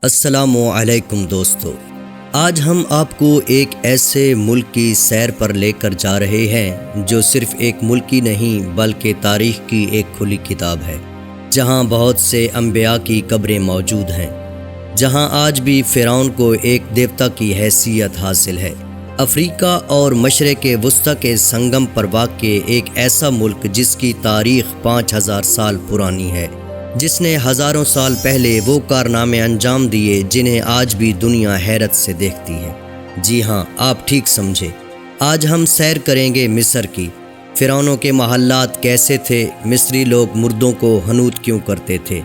السلام علیکم دوستو، آج ہم آپ کو ایک ایسے ملک کی سیر پر لے کر جا رہے ہیں جو صرف ایک ملک کی نہیں بلکہ تاریخ کی ایک کھلی کتاب ہے، جہاں بہت سے انبیاء کی قبریں موجود ہیں، جہاں آج بھی فرعون کو ایک دیوتا کی حیثیت حاصل ہے۔ افریقہ اور مشرق وسطیٰ کے سنگم پر واقع ایک ایسا ملک جس کی تاریخ 5000 سال پرانی ہے، جس نے ہزاروں سال پہلے وہ کارنامے انجام دیے جنہیں آج بھی دنیا حیرت سے دیکھتی ہے۔ جی ہاں، آپ ٹھیک سمجھے، آج ہم سیر کریں گے مصر کی۔ فرعونوں کے محلات کیسے تھے؟ مصری لوگ مردوں کو حنوط کیوں کرتے تھے؟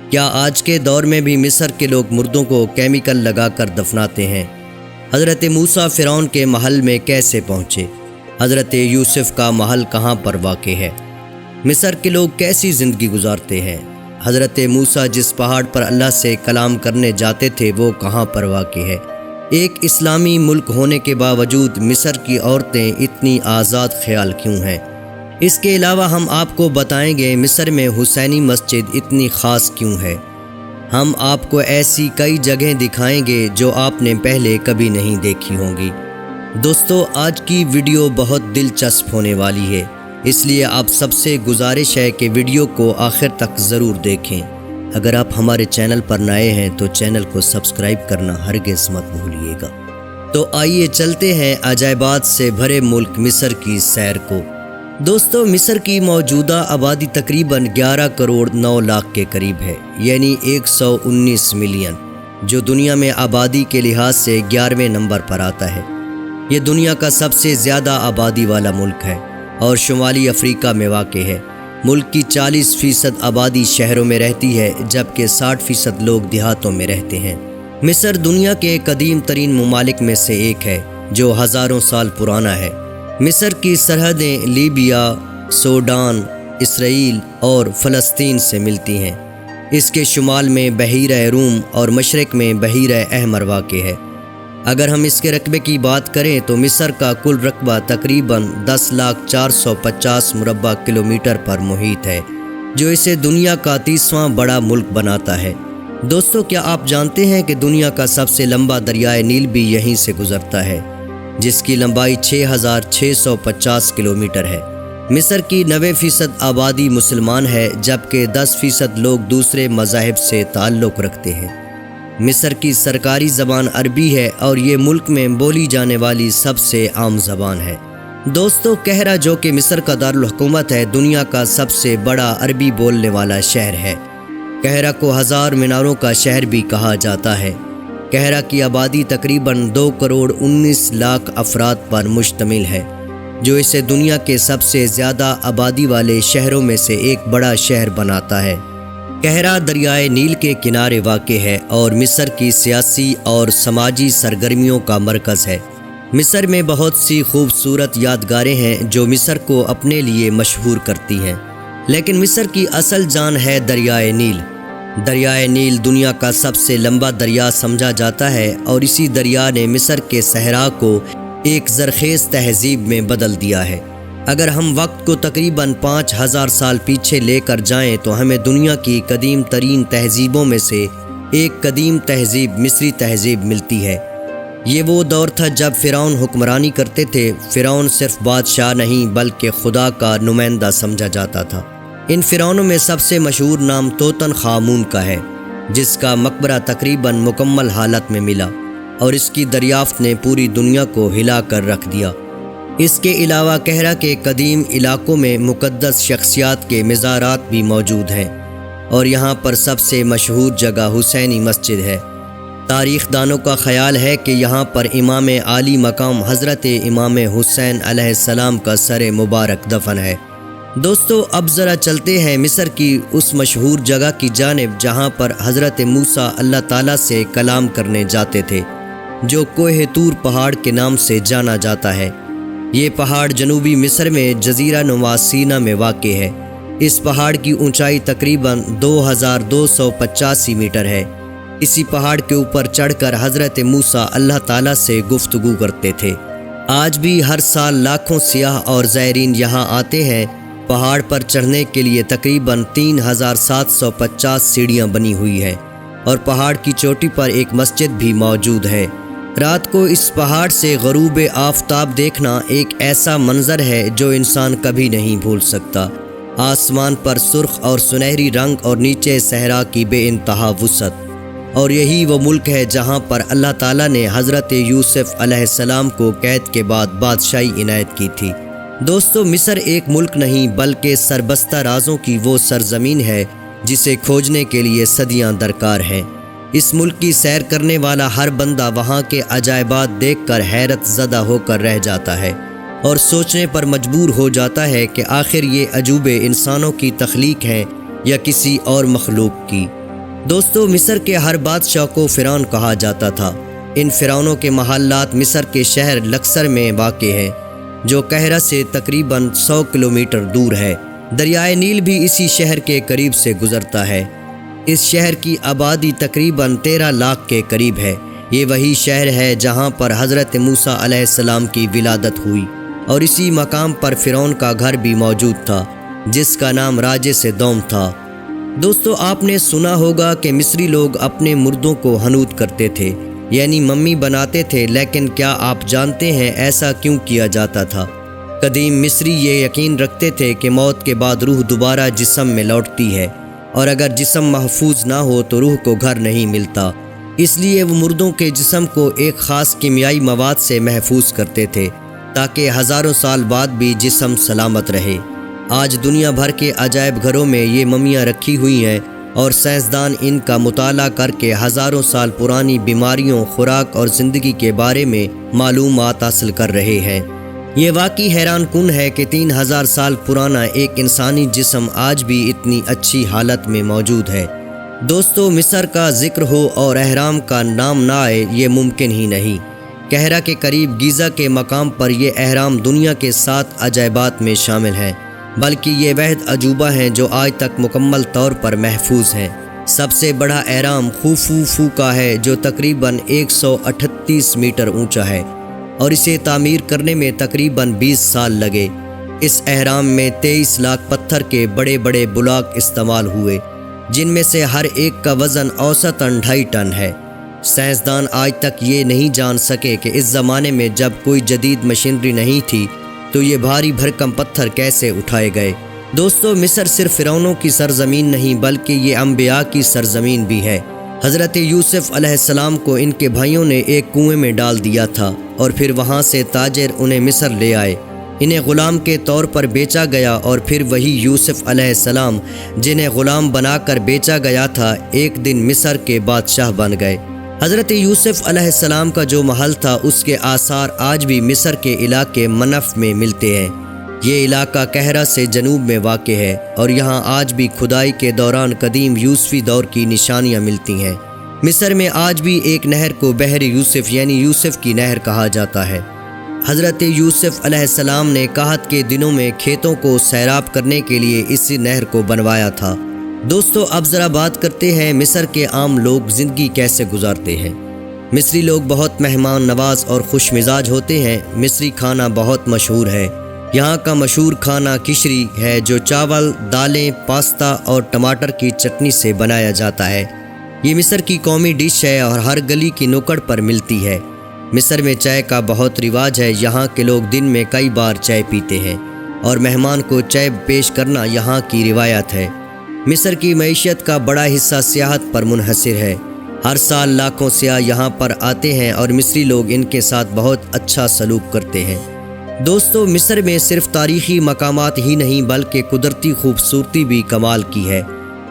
کیا آج کے دور میں بھی مصر کے لوگ مردوں کو کیمیکل لگا کر دفناتے ہیں؟ حضرت موسیٰ فرعون کے محل میں کیسے پہنچے؟ حضرت یوسف کا محل کہاں پر واقع ہے؟ مصر کے لوگ کیسی زندگی گزارتے ہیں؟ حضرت موسیٰ جس پہاڑ پر اللہ سے کلام کرنے جاتے تھے وہ کہاں پر واقع ہے؟ ایک اسلامی ملک ہونے کے باوجود مصر کی عورتیں اتنی آزاد خیال کیوں ہیں؟ اس کے علاوہ ہم آپ کو بتائیں گے مصر میں حسینی مسجد اتنی خاص کیوں ہے۔ ہم آپ کو ایسی کئی جگہیں دکھائیں گے جو آپ نے پہلے کبھی نہیں دیکھی ہوں گی۔ دوستو، آج کی ویڈیو بہت دلچسپ ہونے والی ہے، اس لیے آپ سب سے گزارش ہے کہ ویڈیو کو آخر تک ضرور دیکھیں۔ اگر آپ ہمارے چینل پر نئے ہیں تو چینل کو سبسکرائب کرنا ہرگز مت بھولیے گا۔ تو آئیے چلتے ہیں عجائبات سے بھرے ملک مصر کی سیر کو۔ دوستو، مصر کی موجودہ آبادی تقریباً 11 کروڑ 9 لاکھ کے قریب ہے، یعنی 119 ملین، جو دنیا میں آبادی کے لحاظ سے 11ویں نمبر پر آتا ہے۔ یہ دنیا کا سب سے زیادہ آبادی والا ملک ہے اور شمالی افریقہ میں واقع ہے۔ ملک کی 40% آبادی شہروں میں رہتی ہے جبکہ 60% لوگ دیہاتوں میں رہتے ہیں۔ مصر دنیا کے قدیم ترین ممالک میں سے ایک ہے جو ہزاروں سال پرانا ہے۔ مصر کی سرحدیں لیبیا، سوڈان، اسرائیل اور فلسطین سے ملتی ہیں۔ اس کے شمال میں بحیرہ روم اور مشرق میں بحیرہ احمر واقع ہے۔ اگر ہم اس کے رقبے کی بات کریں تو مصر کا کل رقبہ تقریباً 10,04,50 مربع کلومیٹر پر محیط ہے، جو اسے دنیا کا 30واں بڑا ملک بناتا ہے۔ دوستو، کیا آپ جانتے ہیں کہ دنیا کا سب سے لمبا دریائے نیل بھی یہیں سے گزرتا ہے، جس کی لمبائی 6,650 کلومیٹر ہے۔ مصر کی 90% آبادی مسلمان ہے جبکہ 10% لوگ دوسرے مذاہب سے تعلق رکھتے ہیں۔ مصر کی سرکاری زبان عربی ہے اور یہ ملک میں بولی جانے والی سب سے عام زبان ہے۔ دوستو، قاہرہ جو کہ مصر کا دارالحکومت ہے، دنیا کا سب سے بڑا عربی بولنے والا شہر ہے۔ قاہرہ کو 1000 میناروں کا شہر بھی کہا جاتا ہے۔ قاہرہ کی آبادی تقریباً 2 کروڑ 19 لاکھ افراد پر مشتمل ہے، جو اسے دنیا کے سب سے زیادہ آبادی والے شہروں میں سے ایک بڑا شہر بناتا ہے۔ قاہرہ دریائے نیل کے کنارے واقع ہے اور مصر کی سیاسی اور سماجی سرگرمیوں کا مرکز ہے۔ مصر میں بہت سی خوبصورت یادگاریں ہیں جو مصر کو اپنے لیے مشہور کرتی ہیں، لیکن مصر کی اصل جان ہے دریائے نیل۔ دریائے نیل دنیا کا سب سے لمبا دریا سمجھا جاتا ہے اور اسی دریا نے مصر کے صحرا کو ایک زرخیز تہذیب میں بدل دیا ہے۔ اگر ہم وقت کو تقریباً 5000 سال پیچھے لے کر جائیں تو ہمیں دنیا کی قدیم ترین تہذیبوں میں سے ایک قدیم تہذیب مصری تہذیب ملتی ہے۔ یہ وہ دور تھا جب فرعون حکمرانی کرتے تھے۔ فرعون صرف بادشاہ نہیں بلکہ خدا کا نمائندہ سمجھا جاتا تھا۔ ان فرعونوں میں سب سے مشہور نام توتن خامون کا ہے، جس کا مقبرہ تقریباً مکمل حالت میں ملا اور اس کی دریافت نے پوری دنیا کو ہلا کر رکھ دیا۔ اس کے علاوہ قاہرہ کے قدیم علاقوں میں مقدس شخصیات کے مزارات بھی موجود ہیں اور یہاں پر سب سے مشہور جگہ حسینی مسجد ہے۔ تاریخ دانوں کا خیال ہے کہ یہاں پر امام عالی مقام حضرت امام حسین علیہ السلام کا سر مبارک دفن ہے۔ دوستو، اب ذرا چلتے ہیں مصر کی اس مشہور جگہ کی جانب جہاں پر حضرت موسیٰ اللہ تعالیٰ سے کلام کرنے جاتے تھے، جو کوہ طور پہاڑ کے نام سے جانا جاتا ہے۔ یہ پہاڑ جنوبی مصر میں جزیرہ نما سینا میں واقع ہے۔ اس پہاڑ کی اونچائی تقریباً 2285 میٹر ہے۔ اسی پہاڑ کے اوپر چڑھ کر حضرت موسیٰ اللہ تعالیٰ سے گفتگو کرتے تھے۔ آج بھی ہر سال لاکھوں سیاح اور زائرین یہاں آتے ہیں۔ پہاڑ پر چڑھنے کے لیے تقریباً 3750 سیڑھیاں بنی ہوئی ہیں۔ اور پہاڑ کی چوٹی پر ایک مسجد بھی موجود ہے۔ رات کو اس پہاڑ سے غروب آفتاب دیکھنا ایک ایسا منظر ہے جو انسان کبھی نہیں بھول سکتا۔ آسمان پر سرخ اور سنہری رنگ اور نیچے صحرا کی بے انتہا وسعت، اور یہی وہ ملک ہے جہاں پر اللہ تعالیٰ نے حضرت یوسف علیہ السلام کو قید کے بعد بادشاہی عنایت کی تھی۔ دوستو، مصر ایک ملک نہیں بلکہ سربستہ رازوں کی وہ سرزمین ہے جسے کھوجنے کے لیے صدیاں درکار ہیں۔ اس ملک کی سیر کرنے والا ہر بندہ وہاں کے عجائبات دیکھ کر حیرت زدہ ہو کر رہ جاتا ہے اور سوچنے پر مجبور ہو جاتا ہے کہ آخر یہ عجوبے انسانوں کی تخلیق ہیں یا کسی اور مخلوق کی۔ دوستو، مصر کے ہر بادشاہ کو فرعون کہا جاتا تھا۔ ان فرعونوں کے محلات مصر کے شہر لکسر میں واقع ہیں، جو قاہرہ سے تقریباً 100 کلومیٹر دور ہے۔ دریائے نیل بھی اسی شہر کے قریب سے گزرتا ہے۔ اس شہر کی آبادی تقریباً 13 لاکھ کے قریب ہے۔ یہ وہی شہر ہے جہاں پر حضرت موسیٰ علیہ السلام کی ولادت ہوئی، اور اسی مقام پر فرعون کا گھر بھی موجود تھا جس کا نام راجے سے دوم تھا۔ دوستو، آپ نے سنا ہوگا کہ مصری لوگ اپنے مردوں کو حنوط کرتے تھے، یعنی ممی بناتے تھے، لیکن کیا آپ جانتے ہیں ایسا کیوں کیا جاتا تھا؟ قدیم مصری یہ یقین رکھتے تھے کہ موت کے بعد روح دوبارہ جسم میں لوٹتی ہے، اور اگر جسم محفوظ نہ ہو تو روح کو گھر نہیں ملتا۔ اس لیے وہ مردوں کے جسم کو ایک خاص کیمیائی مواد سے محفوظ کرتے تھے تاکہ ہزاروں سال بعد بھی جسم سلامت رہے۔ آج دنیا بھر کے عجائب گھروں میں یہ ممیاں رکھی ہوئی ہیں، اور سائنسدان ان کا مطالعہ کر کے ہزاروں سال پرانی بیماریوں، خوراک اور زندگی کے بارے میں معلومات حاصل کر رہے ہیں۔ یہ واقعی حیران کن ہے کہ 3000 سال پرانا ایک انسانی جسم آج بھی اتنی اچھی حالت میں موجود ہے۔ دوستو، مصر کا ذکر ہو اور اہرام کا نام نہ آئے، یہ ممکن ہی نہیں۔ قاہرہ کے قریب گیزا کے مقام پر یہ اہرام دنیا کے 7 عجائبات میں شامل ہیں، بلکہ یہ واحد عجوبہ ہیں جو آج تک مکمل طور پر محفوظ ہیں۔ سب سے بڑا اہرام خوفو کا ہے جو تقریباً 138 میٹر اونچا ہے، اور اسے تعمیر کرنے میں تقریباً 20 سال لگے۔ اس اہرام میں 23 لاکھ پتھر کے بڑے بڑے بلاک استعمال ہوئے، جن میں سے ہر ایک کا وزن اوسطاً 2.5 ٹن ہے۔ سائنسدان آج تک یہ نہیں جان سکے کہ اس زمانے میں جب کوئی جدید مشینری نہیں تھی تو یہ بھاری بھرکم پتھر کیسے اٹھائے گئے۔ دوستو، مصر صرف فرعونوں کی سرزمین نہیں بلکہ یہ انبیاء کی سرزمین بھی ہے۔ حضرت یوسف علیہ السلام کو ان کے بھائیوں نے ایک کنویں میں ڈال دیا تھا، اور پھر وہاں سے تاجر انہیں مصر لے آئے۔ انہیں غلام کے طور پر بیچا گیا، اور پھر وہی یوسف علیہ السلام جنہیں غلام بنا کر بیچا گیا تھا، ایک دن مصر کے بادشاہ بن گئے۔ حضرت یوسف علیہ السلام کا جو محل تھا اس کے آثار آج بھی مصر کے علاقے منف میں ملتے ہیں۔ یہ علاقہ قاہرہ سے جنوب میں واقع ہے، اور یہاں آج بھی کھدائی کے دوران قدیم یوسفی دور کی نشانیاں ملتی ہیں۔ مصر میں آج بھی ایک نہر کو بحر یوسف یعنی یوسف کی نہر کہا جاتا ہے۔ حضرت یوسف علیہ السلام نے قحط کے دنوں میں کھیتوں کو سیراب کرنے کے لیے اسی نہر کو بنوایا تھا۔ دوستو، اب ذرا بات کرتے ہیں مصر کے عام لوگ زندگی کیسے گزارتے ہیں۔ مصری لوگ بہت مہمان نواز اور خوش مزاج ہوتے ہیں۔ مصری کھانا بہت مشہور ہے۔ یہاں کا مشہور کھانا کشری ہے، جو چاول، دالیں، پاستا اور ٹماٹر کی چٹنی سے بنایا جاتا ہے۔ یہ مصر کی قومی ڈش ہے اور ہر گلی کی نکڑ پر ملتی ہے۔ مصر میں چائے کا بہت رواج ہے۔ یہاں کے لوگ دن میں کئی بار چائے پیتے ہیں، اور مہمان کو چائے پیش کرنا یہاں کی روایت ہے۔ مصر کی معیشت کا بڑا حصہ سیاحت پر منحصر ہے۔ ہر سال لاکھوں سیاح یہاں پر آتے ہیں، اور مصری لوگ ان کے ساتھ بہت اچھا سلوک کرتے ہیں۔ دوستو، مصر میں صرف تاریخی مقامات ہی نہیں بلکہ قدرتی خوبصورتی بھی کمال کی ہے۔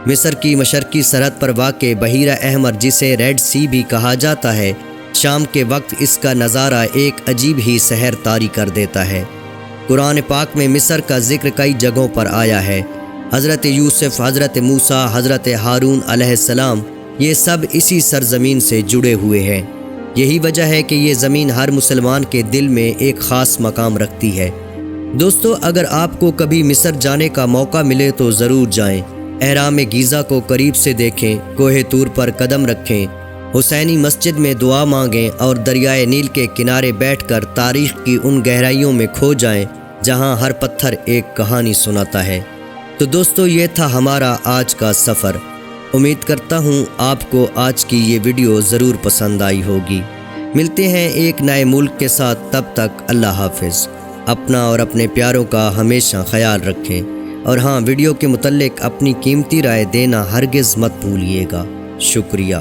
مصر کی مشرقی سرحد پر واقع بحیرہ احمر، جسے ریڈ سی بھی کہا جاتا ہے، شام کے وقت اس کا نظارہ ایک عجیب ہی سحر طاری کر دیتا ہے۔ قرآن پاک میں مصر کا ذکر کئی جگہوں پر آیا ہے۔ حضرت یوسف، حضرت موسیٰ، حضرت ہارون علیہ السلام، یہ سب اسی سرزمین سے جڑے ہوئے ہیں۔ یہی وجہ ہے کہ یہ زمین ہر مسلمان کے دل میں ایک خاص مقام رکھتی ہے۔ دوستو، اگر آپ کو کبھی مصر جانے کا موقع ملے تو ضرور جائیں۔ اہرام گیزا کو قریب سے دیکھیں، کوہ طور پر قدم رکھیں، حسینی مسجد میں دعا مانگیں، اور دریائے نیل کے کنارے بیٹھ کر تاریخ کی ان گہرائیوں میں کھو جائیں جہاں ہر پتھر ایک کہانی سناتا ہے۔ تو دوستو، یہ تھا ہمارا آج کا سفر۔ امید کرتا ہوں آپ کو آج کی یہ ویڈیو ضرور پسند آئی ہوگی۔ ملتے ہیں ایک نئے ملک کے ساتھ، تب تک اللہ حافظ۔ اپنا اور اپنے پیاروں کا ہمیشہ خیال رکھیں، اور ہاں، ویڈیو کے متعلق اپنی قیمتی رائے دینا ہرگز مت بھولیے گا۔ شکریہ۔